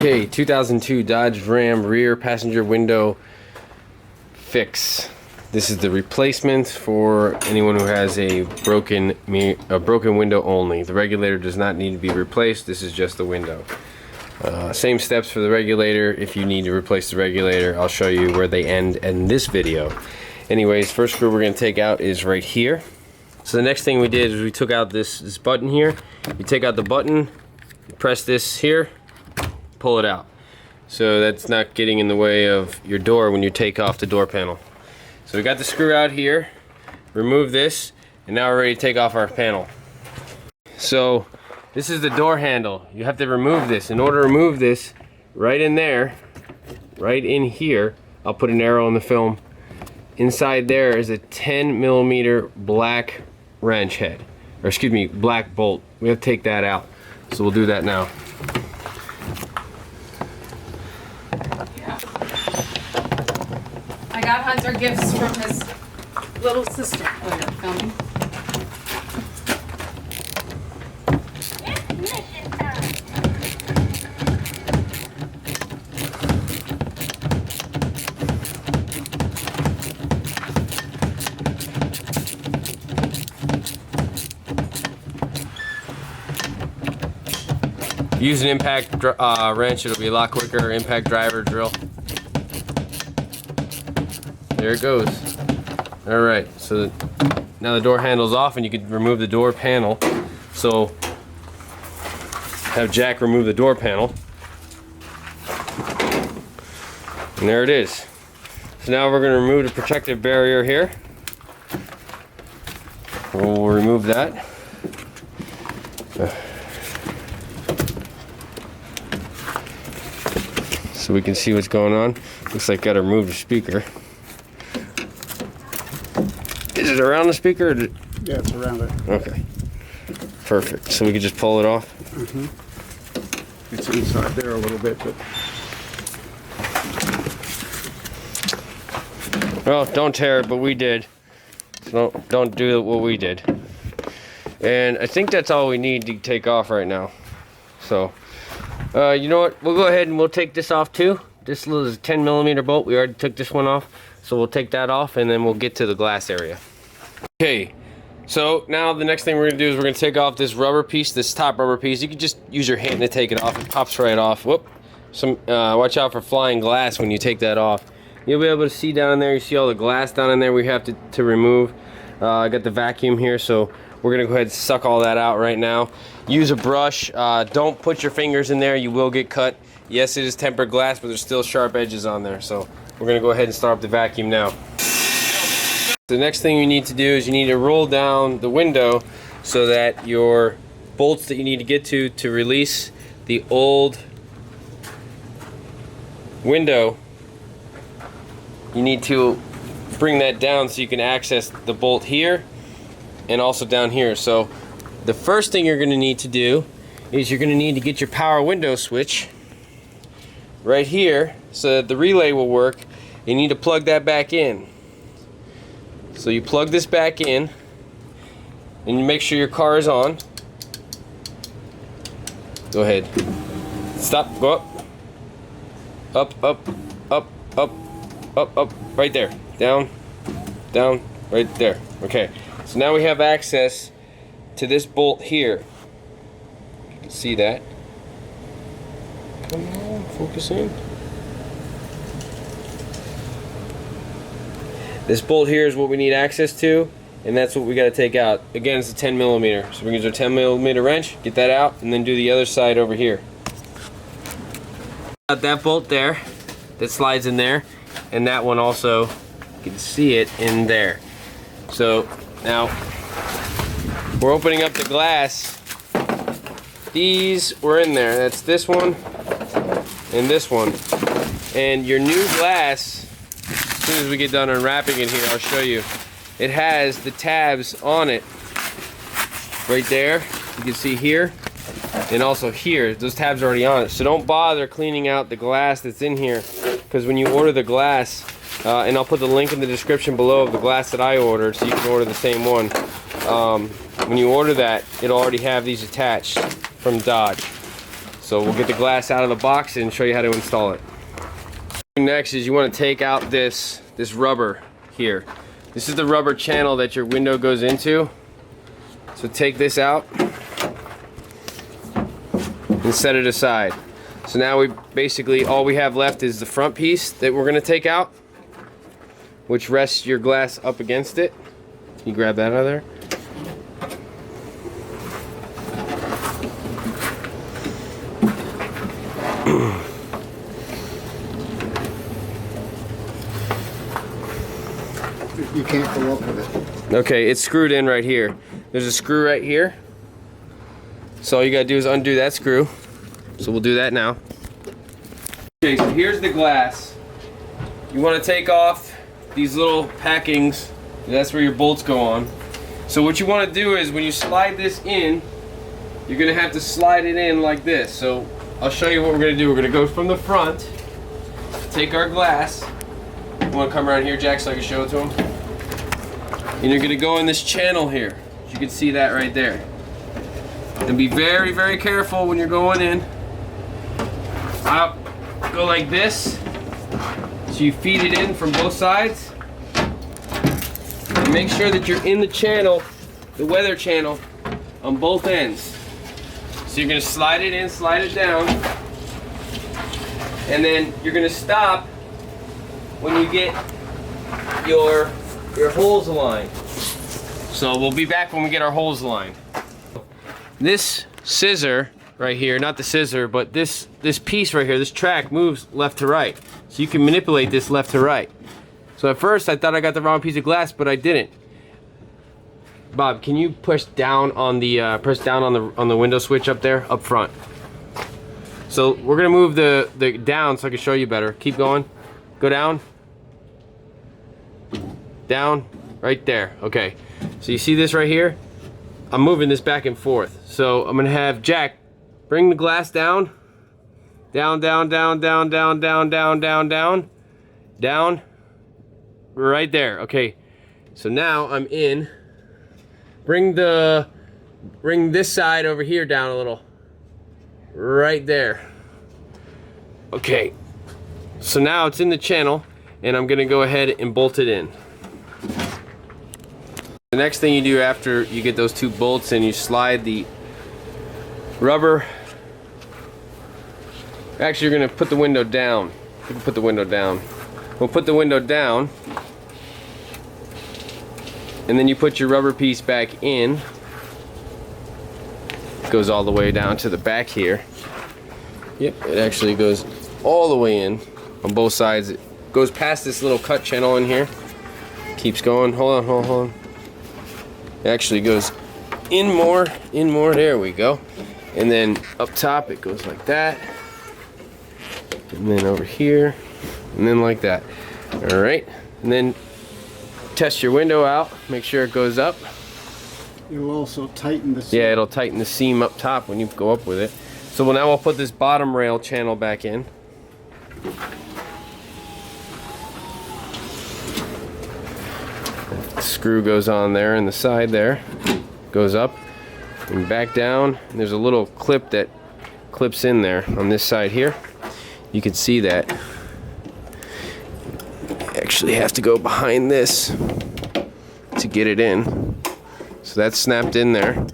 Okay, 2002 Dodge Ram rear passenger window fix. This is the replacement for anyone who has a broken window only. The regulator does not need to be replaced. This is just the window. Same steps for the regulator. If you need to replace the regulator, I'll show you where they end in this video. Anyways, first screw we're going to take out is right here. So the next thing we did is we took out this button here. You take out the button, you press this here, pull it out. So that's not getting in the way of your door when you take off the door panel. So we got the screw out here, remove this, and now we're ready to take off our panel. So this is the door handle. You have to remove this. In order to remove this, right in there, right in here, I'll put an arrow in the film. Inside there is a 10mm black wrench head, or excuse me, black bolt. We have to take that out. So we'll do that now. I got Hunter gifts from his little sister. Oh, you're filming? Use an impact wrench, it'll be a lot quicker. Impact driver drill. There it goes. Alright, so now the door handle's off and you can remove the door panel. So have Jack remove the door panel. And there it is. So now we're going to remove the protective barrier here. We'll remove that. So we can see what's going on. Looks like gotta remove the speaker. Is it around the speaker? Or yeah, it's around it. Okay. Perfect. So we can just pull it off? Mm-hmm. It's inside there a little bit, but... Well, don't tear it, but we did. So don't do what we did. And I think that's all we need to take off right now. So, you know what? We'll go ahead and we'll take this off too. This little 10mm bolt, we already took this one off. So we'll take that off and then we'll get to the glass area. Okay, so now the next thing we're gonna do is we're gonna take off this rubber piece, this top rubber piece. You can just use your hand to take it off. It pops right off. Whoop. Watch out for flying glass when you take that off. You'll be able to see down there, you see all the glass down in there we have to remove. I got the vacuum here, so we're gonna go ahead and suck all that out right now. Use a brush. Don't put your fingers in there, you will get cut. Yes, it is tempered glass, but there's still sharp edges on there. So we're gonna go ahead and start up the vacuum now. The next thing you need to do is you need to roll down the window so that your bolts that you need to get to release the old window, you need to bring that down so you can access the bolt here and also down here. So the first thing you're going to need to do is you're going to need to get your power window switch right here so that the relay will work. You need to plug that back in. So you plug this back in and you make sure your car is on. Go ahead. Stop. Go up. Up, up, up, up, up, up. Right there. Down, down, right there. Okay. So now we have access to this bolt here. You can see that. Come on, focus in. This bolt here is what we need access to, and that's what we got to take out. Again, it's a 10mm. So we can use our 10mm wrench, get that out, and then do the other side over here. Got that bolt there, that slides in there, and that one also, you can see it in there. So now we're opening up the glass. These were in there. That's this one and this one. And your new glass, as soon as we get done unwrapping it here, I'll show you. It has the tabs on it right there. You can see here and also here. Those tabs are already on it. So don't bother cleaning out the glass that's in here, because when you order the glass, and I'll put the link in the description below of the glass that I ordered so you can order the same one. When you order that, it'll already have these attached from Dodge. So we'll get the glass out of the box and show you how to install it. Next is you want to take out this rubber here. This is the rubber channel that your window goes into. So take this out and set it aside. So now we basically, all we have left is the front piece that we're gonna take out, which rests your glass up against it. Can you grab that out of there? You can't go up with it. Okay, it's screwed in right here. There's a screw right here. So all you gotta do is undo that screw. So we'll do that now. Okay, so here's the glass. You wanna take off these little packings. That's where your bolts go on. So what you wanna do is when you slide this in, you're gonna have to slide it in like this. So I'll show you what we're gonna do. We're gonna go from the front, take our glass. You wanna come around here, Jack, so I can show it to him? And you're gonna go in this channel here. You can see that right there. And be very, very careful when you're going in. Up, go like this. So you feed it in from both sides. And make sure that you're in the channel, the weather channel, on both ends. So you're gonna slide it in, slide it down. And then you're gonna stop when you get your holes aligned. So we'll be back when we get our holes aligned. This scissor right here, not the scissor, but this piece right here, this track moves left to right. So you can manipulate this left to right. So at first I thought I got the wrong piece of glass, but I didn't. Bob, can you push down on the window switch up there, up front? So we're gonna move the down so I can show you better. Keep going. Go down. Down, right there. Okay. So you see this right here? I'm moving this back and forth. So I'm gonna have Jack bring the glass down. Down, down, down, down, down, down, down, down, down. Down. Right there. Okay. So now I'm in. Bring this side over here down a little. Right there. Okay. So now it's in the channel and I'm gonna go ahead and bolt it in. The next thing you do after you get those two bolts and you slide the rubber. Actually, you're gonna put the window down. You can put the window down. We'll put the window down. And then you put your rubber piece back in. It goes all the way down to the back here. Yep, it actually goes all the way in on both sides. It goes past this little cut channel in here. Keeps going. Hold on. It actually goes in more. There we go. And then up top it goes like that. And then over here. And then like that. Alright. And then test your window out. Make sure it goes up. You'll also tighten the seam. Yeah, it'll tighten the seam up top when you go up with it. So now we'll put this bottom rail channel back in. Screw goes on there and the side there goes up and back down, and there's a little clip that clips in there on this side here. You can see that. You actually have to go behind this to get it in. So that's snapped in there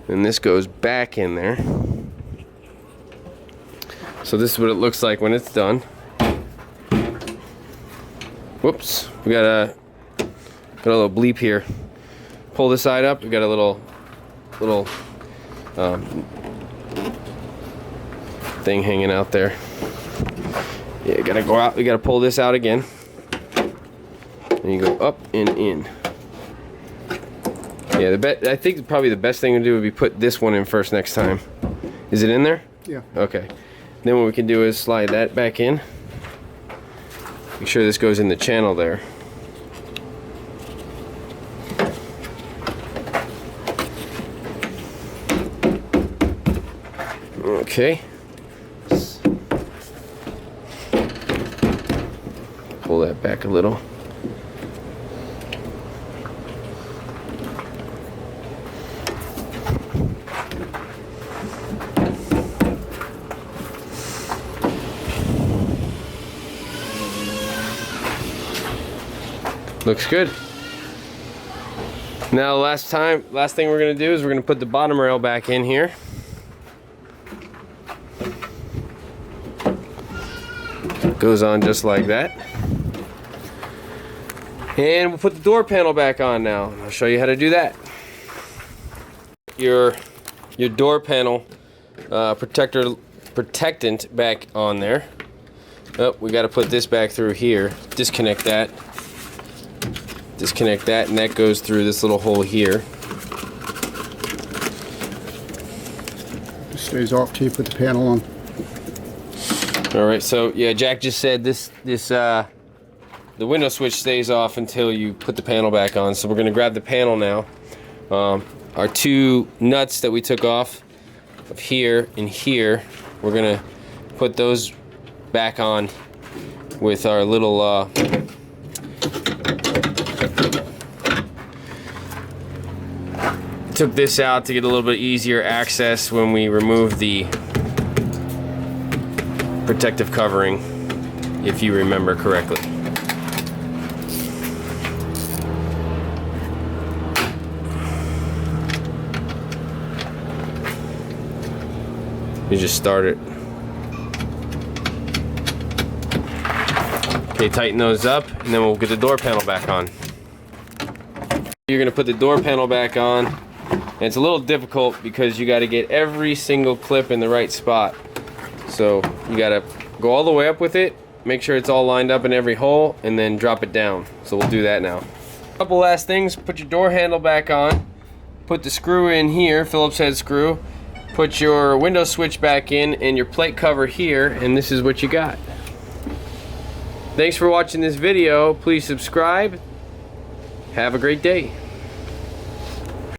and this goes back in there. So this is what it looks like when it's done. Whoops, we got a little bleep here. Pull this side up. We got a little thing hanging out there. Yeah, gotta go out. We gotta pull this out again. And you go up and in. Yeah, I think probably the best thing to do would be put this one in first next time. Is it in there? Yeah. Okay. Then what we can do is slide that back in. Make sure this goes in the channel there. Okay. Pull that back a little. Looks good. Now last thing we're gonna do is we're gonna put the bottom rail back in here. Goes on just like that. And we'll put the door panel back on now. I'll show you how to do that. Your door panel protectant back on there. Oh, we got to put this back through here. Disconnect that, and that goes through this little hole here. It stays off till you put the panel on. All right, so yeah, Jack just said the window switch stays off until you put the panel back on. So we're gonna grab the panel now. Our two nuts that we took off of here and here, we're gonna put those back on with our little took this out to get a little bit easier access when we remove the protective covering, if you remember correctly. You just start it. Okay, tighten those up, and then we'll get the door panel back on. You're gonna put the door panel back on, and it's a little difficult because you gotta get every single clip in the right spot. So you gotta go all the way up with it, make sure it's all lined up in every hole, and then drop it down. So we'll do that now. Couple last things, put your door handle back on, put the screw in here, Phillips head screw, put your window switch back in and your plate cover here, and this is what you got. Thanks for watching this video. Please subscribe. Have a great day.